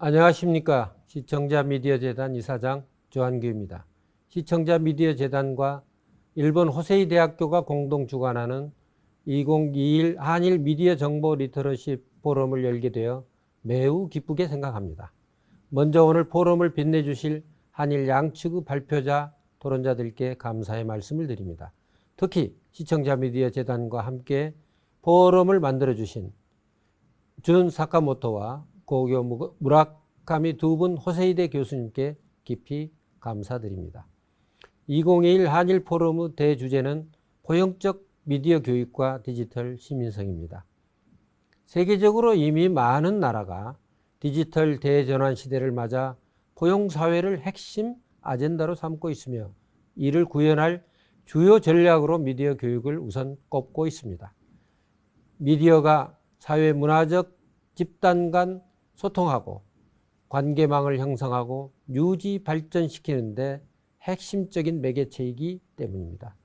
안녕하십니까. 시청자 미디어 재단 이사장 조한규입니다. 시청자 미디어 재단과 일본 호세이 대학교가 공동 주관하는 2021 한일 미디어 정보 리터러십 포럼을 열게 되어 매우 기쁘게 생각합니다. 먼저 오늘 포럼을 빛내주실 한일 양측의 발표자, 토론자들께 감사의 말씀을 드립니다. 특히 시청자 미디어 재단과 함께 포럼을 만들어주신 준 사카모토와 고교 무라카미 두 분 호세이대 교수님께 깊이 감사드립니다. 2021 한일 포럼의 대주제는 포용적 미디어 교육과 디지털 시민성입니다. 세계적으로 이미 많은 나라가 디지털 대전환 시대를 맞아 포용사회를 핵심 아젠다로 삼고 있으며 이를 구현할 주요 전략으로 미디어 교육을 우선 꼽고 있습니다. 미디어가 사회 문화적 집단 간 소통하고 관계망을 형성하고 유지 발전시키는데 핵심적인 매개체이기 때문입니다.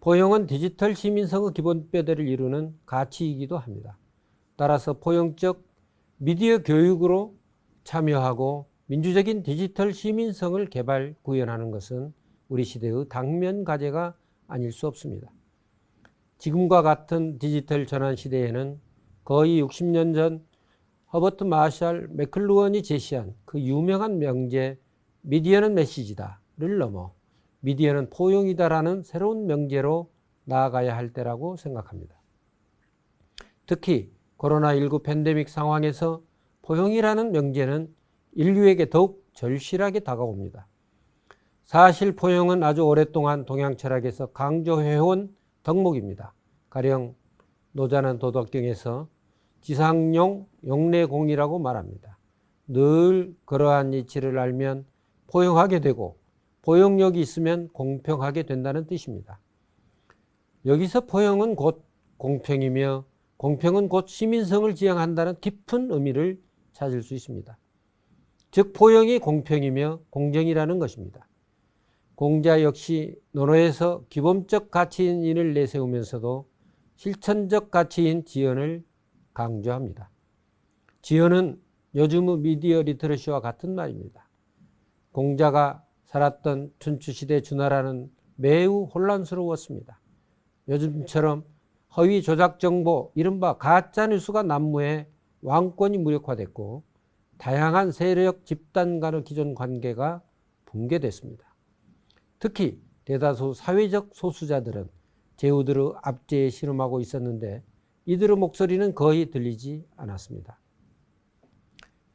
포용은 디지털 시민성의 기본 뼈대를 이루는 가치이기도 합니다. 따라서 포용적 미디어 교육으로 참여하고 민주적인 디지털 시민성을 개발, 구현하는 것은 우리 시대의 당면 과제가 아닐 수 없습니다. 지금과 같은 디지털 전환 시대에는 거의 60년 전 허버트 마샬 맥클루언이 제시한 그 유명한 명제 미디어는 메시지다를 넘어 미디어는 포용이다라는 새로운 명제로 나아가야 할 때라고 생각합니다. 특히 코로나19 팬데믹 상황에서 포용이라는 명제는 인류에게 더욱 절실하게 다가옵니다. 사실 포용은 아주 오랫동안 동양 철학에서 강조해온 덕목입니다. 가령 노자는 도덕경에서 지상용 용례공이라고 말합니다. 늘 그러한 이치를 알면 포용하게 되고 포용력이 있으면 공평하게 된다는 뜻입니다. 여기서 포용은 곧 공평이며 공평은 곧 시민성을 지향한다는 깊은 의미를 찾을 수 있습니다. 즉 포용이 공평이며 공정이라는 것입니다. 공자 역시 논어에서 기본적 가치인 인을 내세우면서도 실천적 가치인 지연을 강조합니다. 지연은 요즘의 미디어 리터러시와 같은 말입니다. 공자가 살았던 춘추시대 주나라는 매우 혼란스러웠습니다. 요즘처럼 허위 조작 정보, 이른바 가짜뉴스가 난무해 왕권이 무력화됐고 다양한 세력 집단 간의 기존 관계가 붕괴됐습니다. 특히 대다수 사회적 소수자들은 제후들의 압제에 실험하고 있었는데 이들의 목소리는 거의 들리지 않았습니다.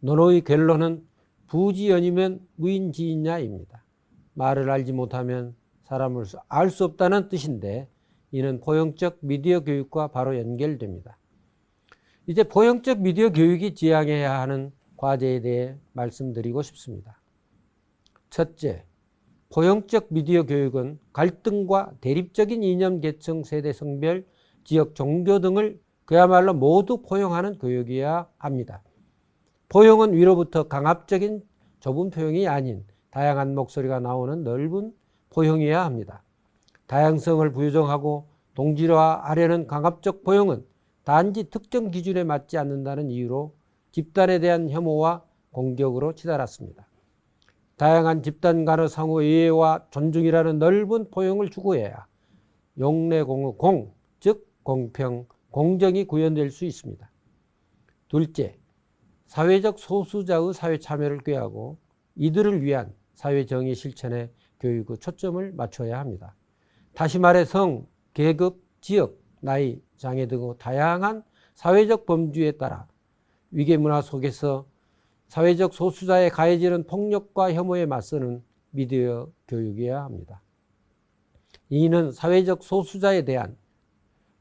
논어의 결론은 부지연이면 무인지인냐입니다. 말을 알지 못하면 사람을 알 수 없다는 뜻인데 이는 포용적 미디어 교육과 바로 연결됩니다. 이제 포용적 미디어 교육이 지향해야 하는 과제에 대해 말씀드리고 싶습니다. 첫째, 포용적 미디어 교육은 갈등과 대립적인 이념, 계층, 세대, 성별, 지역, 종교 등을 그야말로 모두 포용하는 교육이어야 합니다. 포용은 위로부터 강압적인 좁은 포용이 아닌 다양한 목소리가 나오는 넓은 포용이어야 합니다. 다양성을 부정하고 동질화하려는 강압적 포용은 단지 특정 기준에 맞지 않는다는 이유로 집단에 대한 혐오와 공격으로 치달았습니다. 다양한 집단 간의 상호 이해와 존중이라는 넓은 포용을 추구해야 용례공의 공, 즉 공평, 공정이 구현될 수 있습니다. 둘째, 사회적 소수자의 사회 참여를 꾀하고 이들을 위한 사회정의 실천에 교육의 초점을 맞춰야 합니다. 다시 말해 성, 계급, 지역, 나이, 장애 등의 다양한 사회적 범주에 따라 위계문화 속에서 사회적 소수자에 가해지는 폭력과 혐오에 맞서는 미디어 교육이어야 합니다. 이는 사회적 소수자에 대한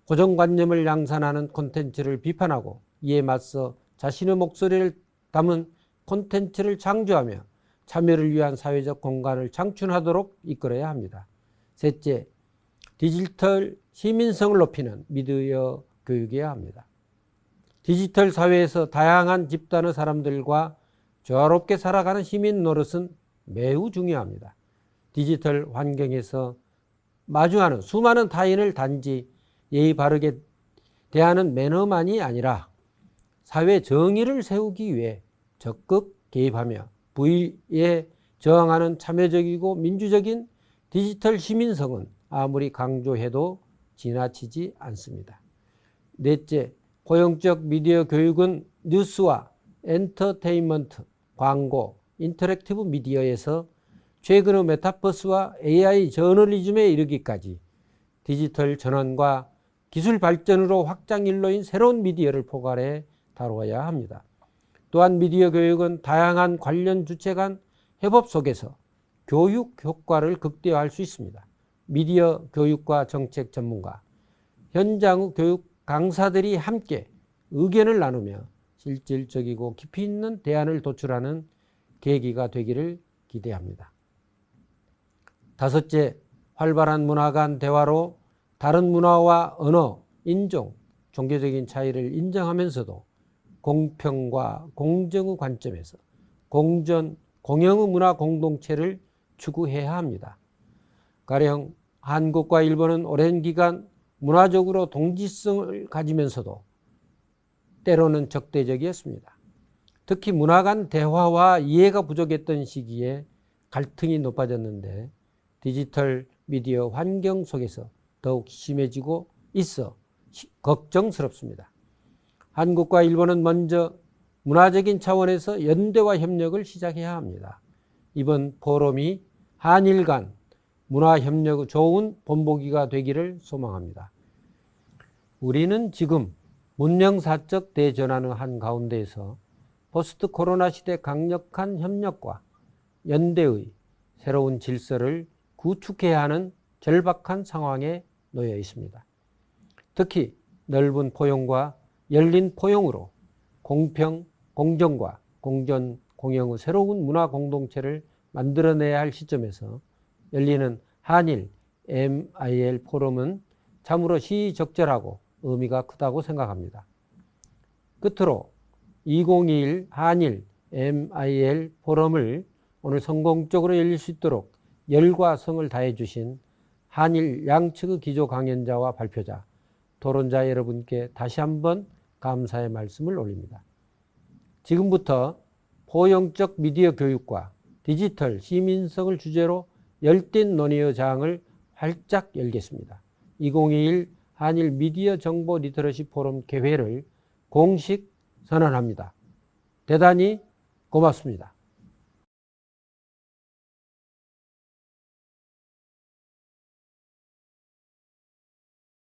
고정관념을 양산하는 콘텐츠를 비판하고 이에 맞서 자신의 목소리를 담은 콘텐츠를 창조하며 참여를 위한 사회적 공간을 창출하도록 이끌어야 합니다. 셋째, 디지털 시민성을 높이는 미디어 교육이어야 합니다. 디지털 사회에서 다양한 집단의 사람들과 조화롭게 살아가는 시민 노릇은 매우 중요합니다. 디지털 환경에서 마주하는 수많은 타인을 단지 예의 바르게 대하는 매너만이 아니라 사회 정의를 세우기 위해 적극 개입하며 부의에 저항하는 참여적이고 민주적인 디지털 시민성은 아무리 강조해도 지나치지 않습니다. 넷째, 포용적 미디어 교육은 뉴스와 엔터테인먼트, 광고, 인터랙티브 미디어에서 최근의 메타버스와 AI 저널리즘에 이르기까지 디지털 전환과 기술 발전으로 확장일로인 새로운 미디어를 포괄해 다루어야 합니다. 또한 미디어 교육은 다양한 관련 주체 간 협업 속에서 교육 효과를 극대화할 수 있습니다. 미디어 교육과 정책 전문가, 현장 교육 강사들이 함께 의견을 나누며 실질적이고 깊이 있는 대안을 도출하는 계기가 되기를 기대합니다. 다섯째, 활발한 문화 간 대화로 다른 문화와 언어, 인종, 종교적인 차이를 인정하면서도 공평과 공정의 관점에서 공영의 문화 공동체를 추구해야 합니다. 가령 한국과 일본은 오랜 기간 문화적으로 동지성을 가지면서도 때로는 적대적이었습니다. 특히 문화 간 대화와 이해가 부족했던 시기에 갈등이 높아졌는데 디지털 미디어 환경 속에서 더욱 심해지고 있어 걱정스럽습니다. 한국과 일본은 먼저 문화적인 차원에서 연대와 협력을 시작해야 합니다. 이번 포럼이 한일 간 문화협력의 좋은 본보기가 되기를 소망합니다. 우리는 지금 문명사적 대전환의 한가운데에서 포스트 코로나 시대 강력한 협력과 연대의 새로운 질서를 구축해야 하는 절박한 상황에 놓여 있습니다. 특히 넓은 포용과 열린 포용으로 공평, 공정과 공전, 공영의 새로운 문화 공동체를 만들어내야 할 시점에서 열리는 한일 MIL 포럼은 참으로 시의적절하고 의미가 크다고 생각합니다. 끝으로 2021 한일 MIL 포럼을 오늘 성공적으로 열릴 수 있도록 열과 성을 다해 주신 한일 양측의 기조 강연자와 발표자, 토론자 여러분께 다시 한번 감사의 말씀을 올립니다. 지금부터 포용적 미디어 교육과 디지털 시민성을 주제로 열띤 논의의 장을 활짝 열겠습니다. 2021 한일 미디어 정보 리터러시 포럼 개회를 공식 선언합니다. 대단히 고맙습니다.